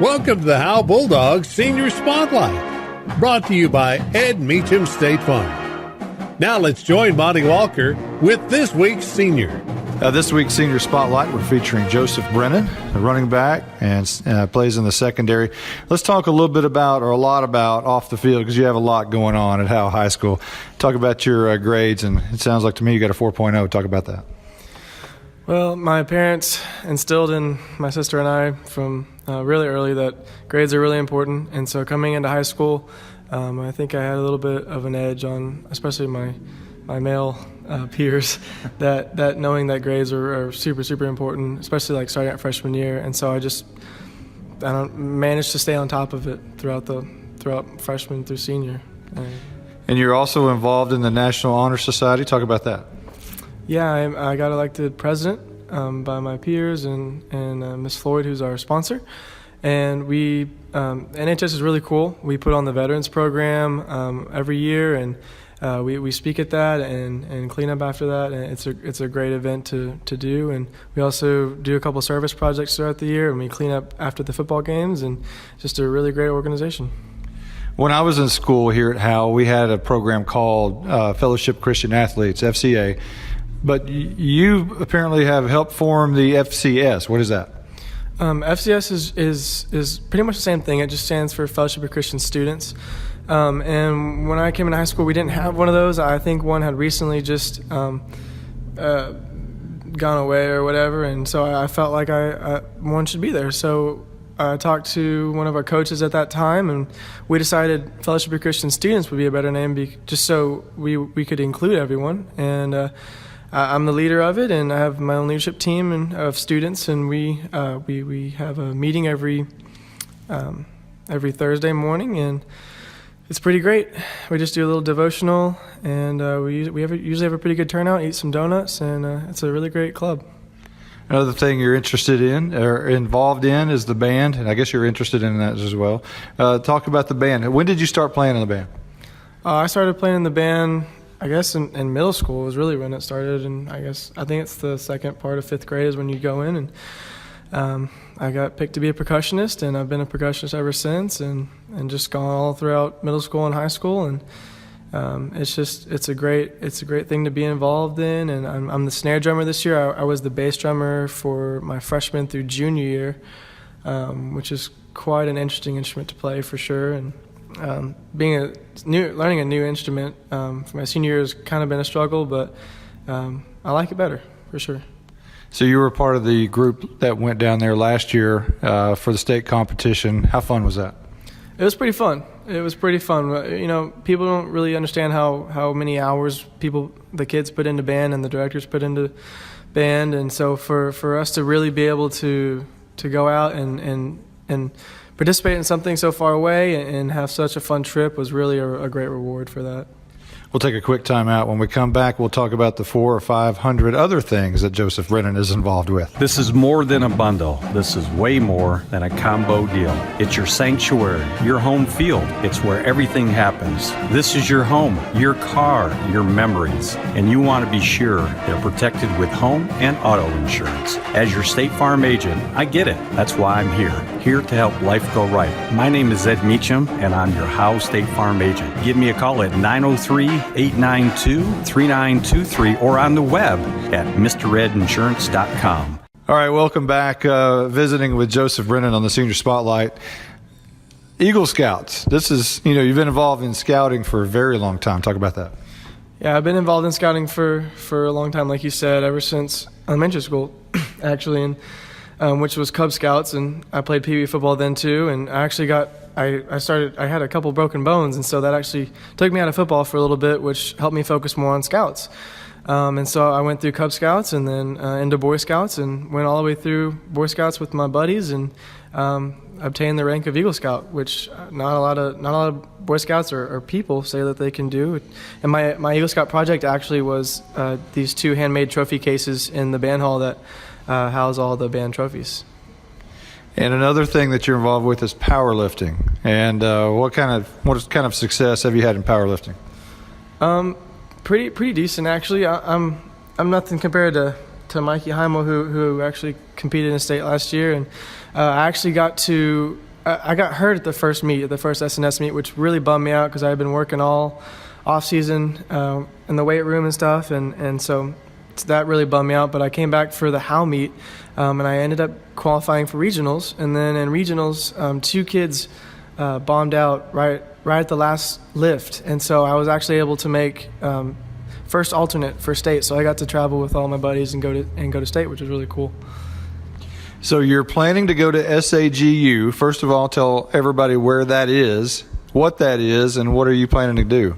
Welcome to the Howe Bulldogs Senior Spotlight, brought to you by Ed Meacham State Farm. Now let's join Monty Walker with this week's senior. This week's Senior Spotlight, we're featuring Joseph Brennan, a running back, and plays in the secondary. Let's talk a little bit about, or a lot about, off the field, because you have a lot going on at Howe High School. Talk about your grades, and it sounds like to me you got a 4.0. Talk about that. Well, my parents instilled in my sister and I from really early that grades are really important, and so coming into high school, I think I had a little bit of an edge on, especially my male peers, that knowing that grades are super, super important, especially like starting at freshman year. And so I managed to stay on top of it throughout freshman through senior. And you're also involved in the National Honor Society. Talk about that. Yeah, I got elected president by my peers and Miss Floyd, who's our sponsor. And NHS is really cool. We put on the Veterans Program every year, and we speak at that and clean up after that, and it's a great event to do. And we also do a couple service projects throughout the year, and we clean up after the football games, and just a really great organization. When I was in school here at Howe, we had a program called Fellowship Christian Athletes, FCA, but you apparently have helped form the FCS. What is that? FCS is pretty much the same thing. It just stands for Fellowship of Christian Students. And when I came into high school, we didn't have one of those. I think one had recently just gone away or whatever, and so I felt like one should be there. So I talked to one of our coaches at that time, and we decided Fellowship of Christian Students would be a better name, just so we could include everyone. And I'm the leader of it, and I have my own leadership team of students, and we have a meeting every Thursday morning, and it's pretty great. We just do a little devotional, and we usually have a pretty good turnout, eat some donuts, and it's a really great club. Another thing you're interested in or involved in is the band, and I guess you're interested in that as well. Talk about the band. When did you start playing in the band? I started playing in the band, I guess, in middle school was really when it started, and I think it's the second part of fifth grade is when you go in, and I got picked to be a percussionist, and I've been a percussionist ever since, and just gone all throughout middle school and high school, and it's a great thing to be involved in. And I'm the snare drummer this year. I was the bass drummer for my freshman through junior year, which is quite an interesting instrument to play for sure. And learning a new instrument for my senior year has kind of been a struggle, but I like it better for sure. So you were part of the group that went down there last year for the state competition. How fun was that? It was pretty fun. You know, people don't really understand how many hours the kids put into band and the directors put into band, and so for us to really be able to go out and participate in something so far away and have such a fun trip was really a great reward for that. We'll take a quick time out. When we come back, we'll talk about the 400 or 500 other things that Joseph Brennan is involved with. This is more than a bundle. This is way more than a combo deal. It's your sanctuary, your home field. It's where everything happens. This is your home, your car, your memories. And you want to be sure they're protected with home and auto insurance. As your State Farm agent, I get it. That's why I'm here to help life go right. My name is Ed Meacham, and I'm your Howe State Farm agent. Give me a call at 903-892-3923 or on the web at mredinsurance.com. All right, welcome back. Visiting with Joseph Brennan on the Senior Spotlight. Eagle Scouts. This is, you've been involved in scouting for a very long time. Talk about that. Yeah, I've been involved in scouting for a long time, like you said, ever since elementary school, actually, and which was Cub Scouts, and I played Pee Wee football then too, and I actually I had a couple broken bones, and so that actually took me out of football for a little bit, which helped me focus more on Scouts. And so I went through Cub Scouts and then into Boy Scouts, and went all the way through Boy Scouts with my buddies, and obtained the rank of Eagle Scout, which not a lot of Boy Scouts or people say that they can do. And my Eagle Scout project actually was these 2 handmade trophy cases in the band hall that house all the band trophies. And another thing that you're involved with is powerlifting. And what kind of success have you had in powerlifting? Pretty decent, actually. I'm nothing compared to Mikey Heimel, who actually competed in state last year, and I actually got to I got hurt at the first meet, at the first SNS meet, which really bummed me out because I had been working all off season in the weight room and stuff, and so that really bummed me out. But I came back for the Howe meet, and I ended up qualifying for regionals. And then in regionals, 2 kids bombed out right at the last lift, and so I was actually able to make first alternate for state. So I got to travel with all my buddies and go to state, which was really cool. So you're planning to go to SAGU. First of all, tell everybody where that is, what that is, and what are you planning to do?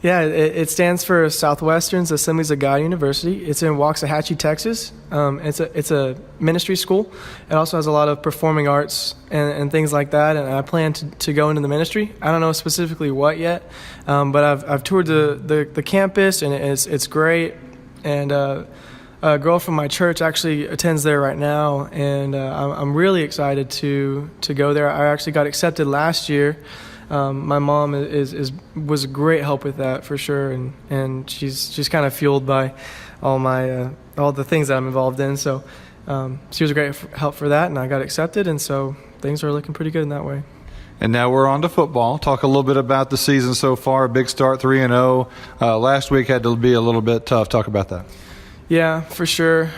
Yeah, it stands for Southwestern Assemblies of God University. It's in Waxahachie, Texas. It's a ministry school. It also has a lot of performing arts and things like that. And I plan to go into the ministry. I don't know specifically what yet, but I've toured the campus, and it's great. And a girl from my church actually attends there right now, and I'm really excited to go there. I actually got accepted last year. My mom was a great help with that for sure, and she's kind of fueled by all the things that I'm involved in. So she was a great help for that, and I got accepted, and so things are looking pretty good in that way. And now we're on to football. Talk a little bit about the season so far. A big start, 3-0. Last week had to be a little bit tough. Talk about that. Yeah, for sure.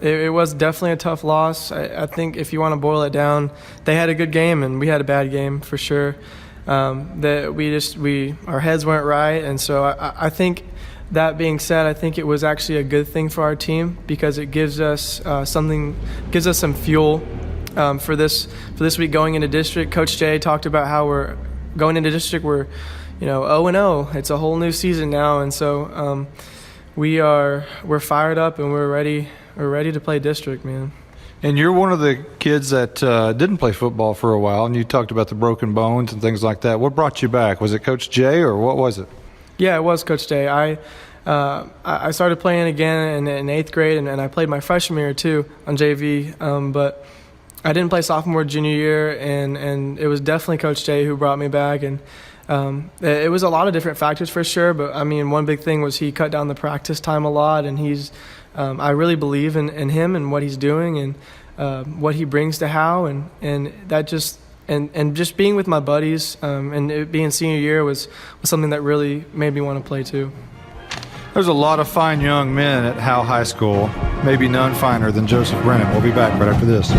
It was definitely a tough loss. I think if you want to boil it down, they had a good game and we had a bad game for sure. That our heads weren't right, and so I think, that being said, I think it was actually a good thing for our team because it gives us some fuel for this week going into district. Coach Jay talked about how we're going into district. We're 0-0. It's a whole new season now, and so we're fired up and we're ready to play district, man. And you're one of the kids that didn't play football for a while, and you talked about the broken bones and things like that. What brought you back? Was it Coach Jay, or what was it? Yeah, it was Coach Jay. I started playing again in 8th grade, and I played my freshman year too on JV, but I didn't play sophomore, junior year, and it was definitely Coach Jay who brought me back. And it was a lot of different factors for sure, but I mean, one big thing was he cut down the practice time a lot, and I really believe in him and what he's doing and what he brings to Howe, and that just being with my buddies and it being senior year was something that really made me want to play too. There's a lot of fine young men at Howe High School, maybe none finer than Joseph Brennan. We'll be back right after this.